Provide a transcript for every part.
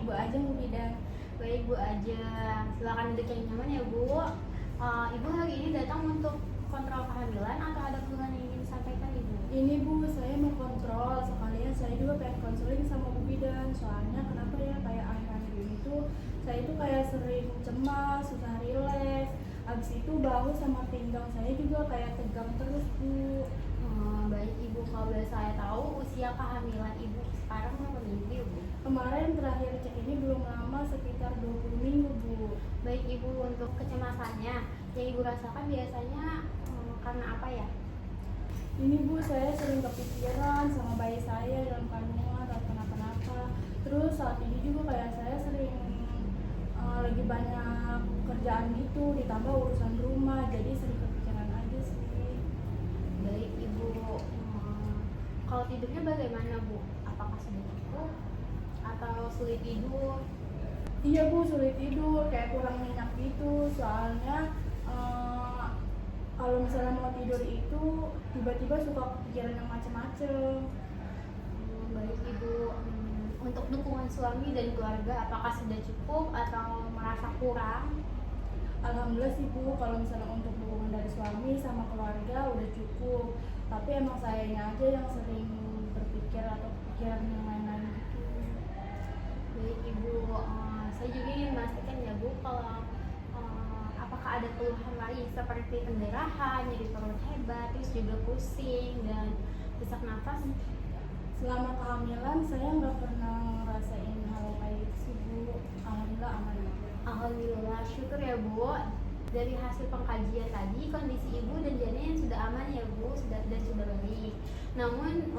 Bu Ajeng, Bu Bidan. Baik Bu Ajeng, silakan duduk yang nyaman ya Bu. Ibu hari ini datang untuk kontrol kehamilan atau ada keluhan yang ingin disampaikan Ibu? Ini Bu, saya mau kontrol, sekalian saya juga pengen konseling sama Bu Bidan. Soalnya kenapa ya, kayak akhir-akhir ini tuh saya tuh kayak sering cemas, susah rileks. Abis itu bahu sama pinggang saya juga kayak tegang terus Bu. Baik Ibu, kalau boleh saya tahu usia kehamilan Ibu sekarang berapa minggu ya Bu? Kemarin terakhir cek ini belum lama, sekitar 20 minggu Bu. Baik Ibu, untuk kecemasannya yang Ibu rasakan biasanya karena apa ya? Ini Bu, saya sering kepikiran sama bayi saya dalam kandungan atau kenapa-napa. Terus saat ini juga kayak saya sering lagi banyak kerjaan gitu, ditambah urusan rumah, jadi sering kepikiran aja sih. Baik Ibu, kalau tidurnya bagaimana Bu? Apakah sudah cukup atau sulit tidur? Iya Bu, sulit tidur, kayak kurang nyenyak gitu. Soalnya kalau misalnya mau tidur itu tiba-tiba suka kepikiran yang macem-macem. Baik Ibu, untuk dukungan suami dan keluarga apakah sudah cukup atau merasa kurang? Alhamdulillah sih Bu, kalau misalnya untuk dukungan dari suami sama keluarga udah cukup. Tapi emang sayanya aja yang sering berpikir atau pikiran yang lain-lain gitu. Baik Ibu, saya juga ingin memastikan ya Bu, kalau apakah ada keluhan lain seperti pendarahan, nyeri perut hebat, terus juga pusing dan sesak nafas? Selama kehamilan saya nggak pernah ngerasain hal kayak itu sih Bu. Alhamdulillah aman. Alhamdulillah, syukur ya Bu. Dari hasil pengkajian tadi, kondisi Ibu dan janin sudah aman ya Bu, dan sudah baik. Namun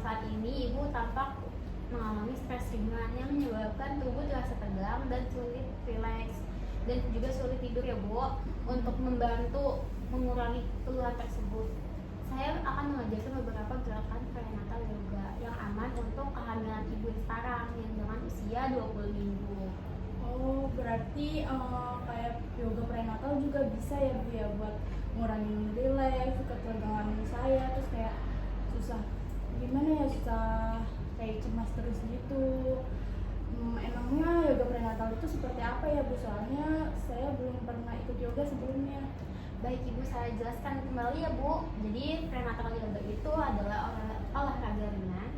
saat ini Ibu tampak mengalami stres ringan yang menyebabkan tubuh terasa tegang dan sulit rileks dan juga sulit tidur ya Bu. Untuk membantu mengurangi keluhan tersebut, saya akan mengajarkan beberapa gerakan prenatal yoga yang aman untuk kehamilan Ibu sekarang yang dengan usia 20 minggu. Oh, berarti kayak yoga prenatal juga bisa ya Bu ya, buat ngurangin rileks, ketegangan saya, terus kayak susah gimana ya, susah kayak cemas terus gitu. Emangnya yoga prenatal itu seperti apa ya Bu? Soalnya saya belum pernah ikut yoga sebelumnya. Baik Ibu, saya jelaskan kembali ya Bu. Jadi prenatal yoga itu adalah olahraga ringan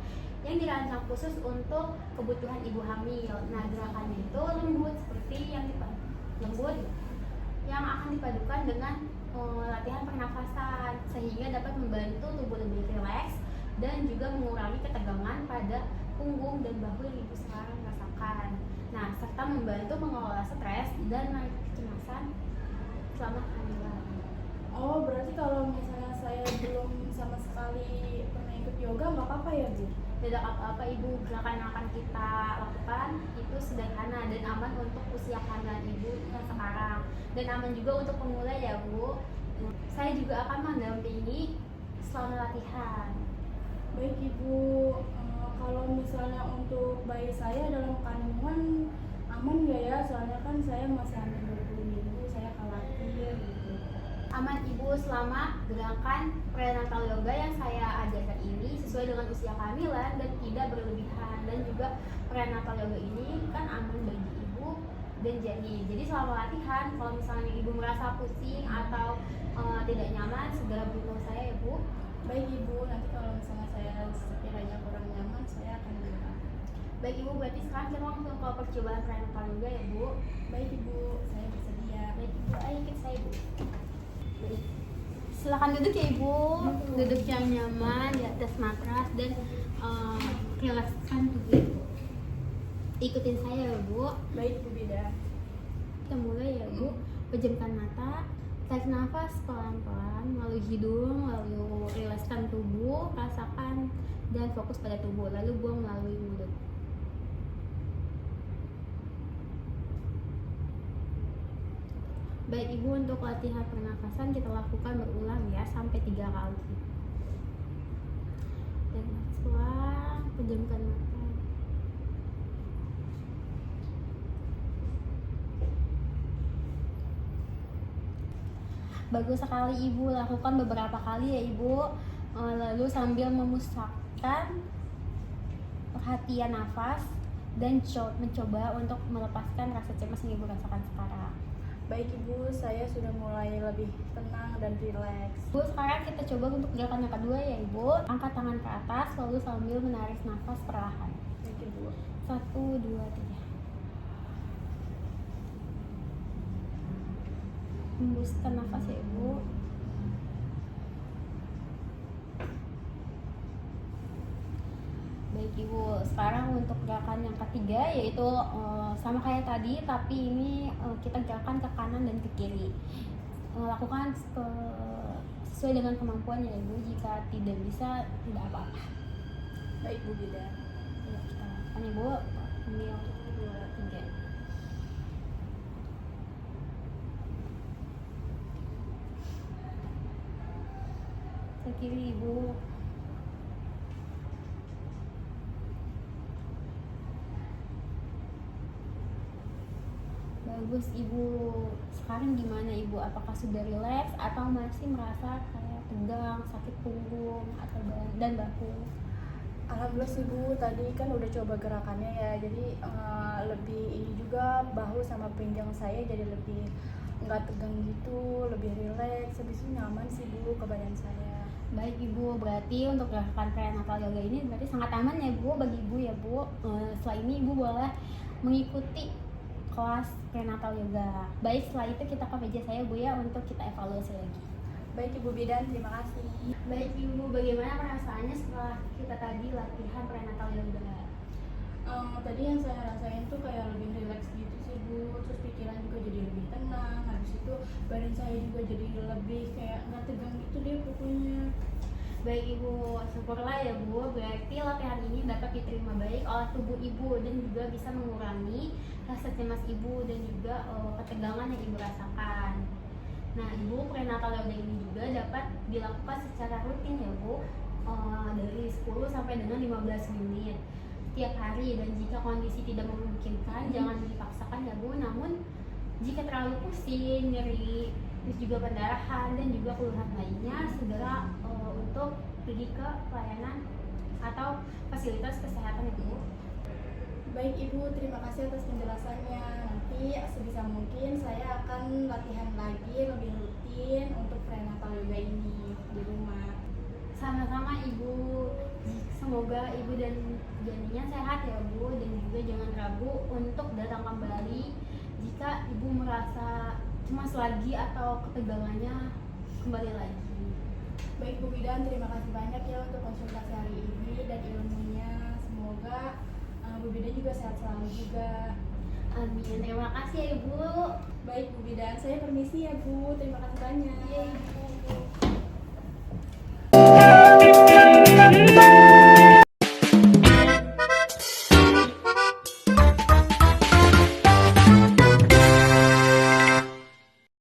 yang dirancang khusus untuk kebutuhan ibu hamil. Nah, gerakannya itu lembut seperti lembut yang akan dipadukan dengan latihan pernafasan sehingga dapat membantu tubuh lebih rileks dan juga mengurangi ketegangan pada punggung dan bahu yang Ibu sekarang rasakan. Nah, serta membantu mengelola stres dan kecemasan selama kehamilan. Oh, berarti kalau misalnya saya belum sama sekali pernah ikut yoga nggak apa-apa ya Bu? Tidak apa-apa Ibu, gerakan yang akan kita lakukan itu sederhana dan aman untuk usia kehamilan Ibu yang sekarang, dan aman juga untuk pemula ya Bu. Saya juga akan mendampingi selama latihan. Baik Ibu, kalau misalnya untuk bayi saya dalam kandungan aman nggak ya? Soalnya kan saya masih hamil 20 minggu, saya khawatir gitu. Aman Ibu, selama gerakan prenatal yoga yang saya ajarkan ini sesuai dengan usia kehamilan dan tidak berlebihan, dan juga prenatal yoga ini kan aman bagi Ibu dan janin. Jadi selama latihan, kalau misalnya Ibu merasa pusing atau tidak nyaman, segera beritahu saya ya Bu. Baik Ibu, nanti kalau misalnya saya sekiranya kurang nyaman, saya akan bilang. Baik Ibu, berarti sekarang kita langsung ke percobaan prenatal yoga ya Bu. Baik Ibu, saya bersedia. Baik Ibu, ayo ikut saya Bu. Baik. Silakan duduk ya Ibu, duduk yang nyaman di atas matras dan rilekskan tubuh Ibu. Ikutin saya ya Bu. Baik Bu Bidan. Kita mulai ya Bu. Pejamkan mata, tarik nafas pelan-pelan melalui hidung, lalu rilekskan tubuh, rasakan dan fokus pada tubuh, lalu buang melalui mulut. Baik Ibu, untuk latihan pernafasan kita lakukan berulang ya sampai 3 kali. Dan pelan, pejamkan mata. Bagus sekali Ibu, lakukan beberapa kali ya Ibu. Lalu sambil memusatkan perhatian nafas mencoba untuk melepaskan rasa cemas yang ibu rasakan sekarang. Baik Ibu, saya sudah mulai lebih tenang dan rileks. Bu, sekarang kita coba untuk gerakan yang kedua ya Ibu. Angkat tangan ke atas lalu sambil menarik nafas perlahan. Baik Ibu. 1, 2, 3. Hembuskan nafas ya Ibu. Baik Ibu, sekarang untuk gerakan yang ketiga yaitu sama kayak tadi tapi ini kita gerakan ke kanan dan ke kiri. Lakukan sesuai dengan kemampuan ya Ibu. Jika tidak bisa, tidak apa-apa. Baik Bu Bidan. Ya, kita lakukan Ibu. Ambil 2, 3. Ke kiri Ibu. Bagus Ibu. Sekarang gimana Ibu? Apakah sudah rileks atau masih merasa kayak tegang, sakit punggung atau dan bahu? Alhamdulillah sih Bu, tadi kan udah coba gerakannya ya, jadi lebih ini juga bahu sama pinggang saya jadi lebih nggak tegang gitu, lebih rileks, habis itu nyaman sih Bu ke badan saya. Baik Ibu, berarti untuk gerakan prenatal yoga ini berarti sangat aman ya Bu bagi Ibu ya Bu. Setelah ini Ibu boleh mengikuti kelas prenatal yoga. Baik, setelah itu kita ke meja saya Bu ya untuk kita evaluasi lagi. Baik Ibu Bidan, terima kasih. Baik Ibu, bagaimana perasaannya setelah kita tadi latihan prenatal yoga? Tadi yang saya rasain tuh kayak lebih rileks gitu sih Bu, terus pikiran juga jadi lebih tenang, habis itu badan saya juga jadi lebih kayak nggak tegang gitu deh pokoknya. Baik Ibu, syukurlah ya Bu, berarti latihan ini dapat diterima baik oleh tubuh Ibu dan juga bisa mengurangi rasa cemas Ibu dan juga ketegangan yang Ibu rasakan. Nah Ibu, prenatal yoga ini juga dapat dilakukan secara rutin ya Bu, dari 10 sampai dengan 15 menit tiap hari, dan jika kondisi tidak memungkinkan jangan dipaksakan ya Bu. Namun jika terlalu pusing, nyeri, terus juga pendarahan dan juga keluhan lainnya, segera untuk pergi ke pelayanan atau fasilitas kesehatan ya Bu. Baik Ibu, terima kasih atas penjelasannya. Nanti sebisa mungkin saya akan latihan lagi lebih rutin untuk prenatal yoga ini di rumah. Sama-sama Ibu, semoga Ibu dan janinnya sehat ya Bu, dan juga jangan ragu untuk datang kembali jika Ibu merasa cemas lagi atau ketegangannya kembali lagi. Baik Bu Bidan, terima kasih banyak ya untuk konsultasi hari ini dan ilmunya. Semoga Bu Bidan juga sehat selalu juga. Amin, terima kasih ya Ibu. Baik Bu Bidan, saya permisi ya Bu, terima kasih banyak. Iya Ibu.